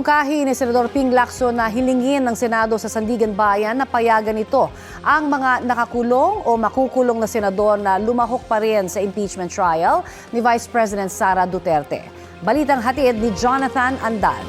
Minumungkahi ni Senador Ping Lacson na hilingin ng Senado sa Sandigan Bayan na payagan ito ang mga nakakulong o makukulong na senador na lumahok pa rin sa impeachment trial ni Vice President Sara Duterte. Balitang hatid ni Jonathan Andal.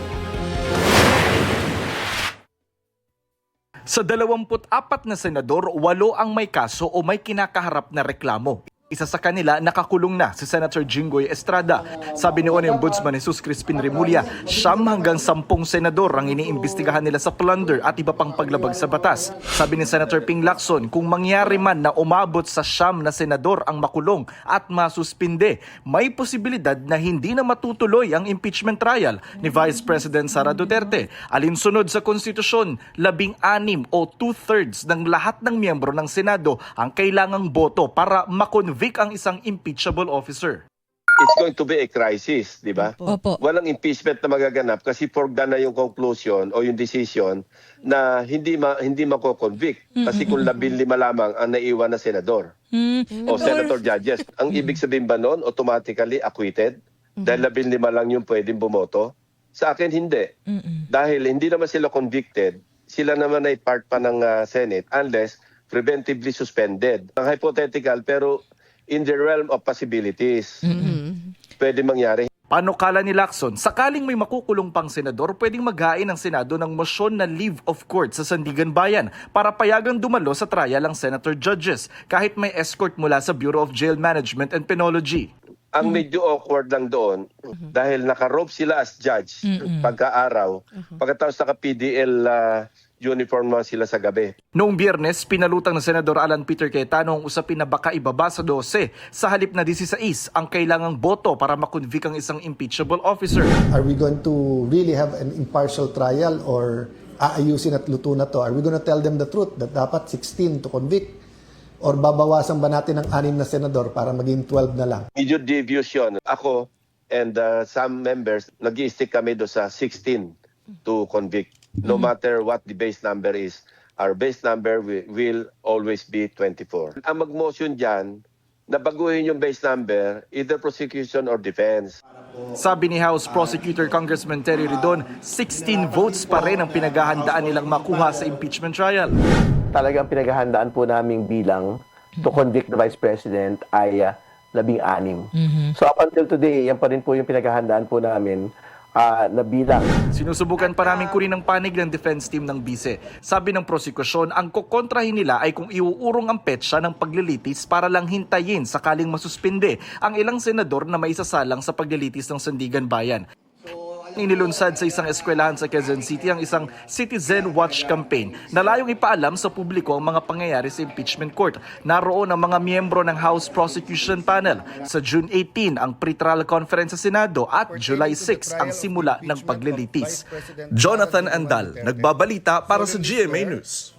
Sa 24 na senador, 8 ang may kaso o may kinakaharap na reklamo. Isa sa kanila nakakulong na si Senator Jinggoy Estrada. Sabi ni Ombudsman Jesus Crispin Remulla, 9 hanggang 10 senador ang iniimbestigahan nila sa plunder at iba pang paglabag sa batas. Sabi ni Senator Ping Lacson, kung mangyari man na umabot sa 9 na senador ang makulong at masuspinde, may posibilidad na hindi na matutuloy ang impeachment trial ni Vice President Sara Duterte. Alinsunod sa konstitusyon, 16 o 2/3 ng lahat ng miyembro ng Senado ang kailangang boto para makonvict ang isang impeachable officer. It's going to be a crisis, di ba? Opo. Walang impeachment na magaganap kasi foregone na yung conclusion o yung decision na hindi mako-convict. Kasi kung 15 lamang ang naiwan na senador o senator judges. Ang ibig sabihin ba noon, automatically acquitted? Dahil 15 lang yung pwedeng bumoto? Sa akin, hindi. Dahil hindi naman sila convicted, sila naman ay part pa ng Senate unless preventively suspended. Ang hypothetical pero in the realm of possibilities. Pwede mangyari. Panukala ni Lacson, sakaling may makukulong pang senador, pwedeng maghain ng Senado ng motion na leave of court sa Sandigan Bayan para payagang dumalo sa trial ang senator judges kahit may escort mula sa Bureau of Jail Management and Penology. Ang medyo awkward lang doon dahil naka-robe sila as judge pagka-araw. Pagkatapos naka-PDL uniform na sila sa gabi. Noong Biyernes, pinalutang ng Senador Alan Peter Cayetano ang usapin na baka ibaba sa 12 sa halip na 16 ang kailangang boto para makonvict ang isang impeachable officer. Are we going to really have an impartial trial or aayusin at luto na to? Are we going to tell them the truth that dapat 16 to convict? Or babawasan ba natin ng 6 na senador para maging 12 na lang? Medyo devious yun. Ako and some members, nag-i-stick kami do sa 16 to convict. No matter what the base number is, our base number will always be 24. Ang mag-motion dyan, na baguhin yung base number, either prosecution or defense. Sabi ni House Prosecutor Congressman Terry Ridon, 16 votes pa rin ang pinaghahandaan nilang makuha sa impeachment trial. Talagang pinaghahandaan po naming bilang to convict the Vice President ay 16. So up until today, yan pa rin po yung pinaghahandaan po namin na bilang. Sinusubukan pa namin kunin ang panig ng defense team ng bise. Sabi ng prosekusyon, ang kukontrahin nila ay kung iuurong ang petsa ng paglilitis para lang hintayin sakaling masuspinde ang ilang senador na maisasalang sa paglilitis ng Sandigan Bayan. Inilunsad sa isang eskwelahan sa Quezon City ang isang Citizen Watch campaign na layong ipaalam sa publiko ang mga pangyayari sa impeachment court. Naroon ang mga miyembro ng House Prosecution Panel. Sa June 18 ang pre-trial conference sa Senado at July 6 ang simula ng paglilitis. Jonathan Andal, nagbabalita para sa GMA News.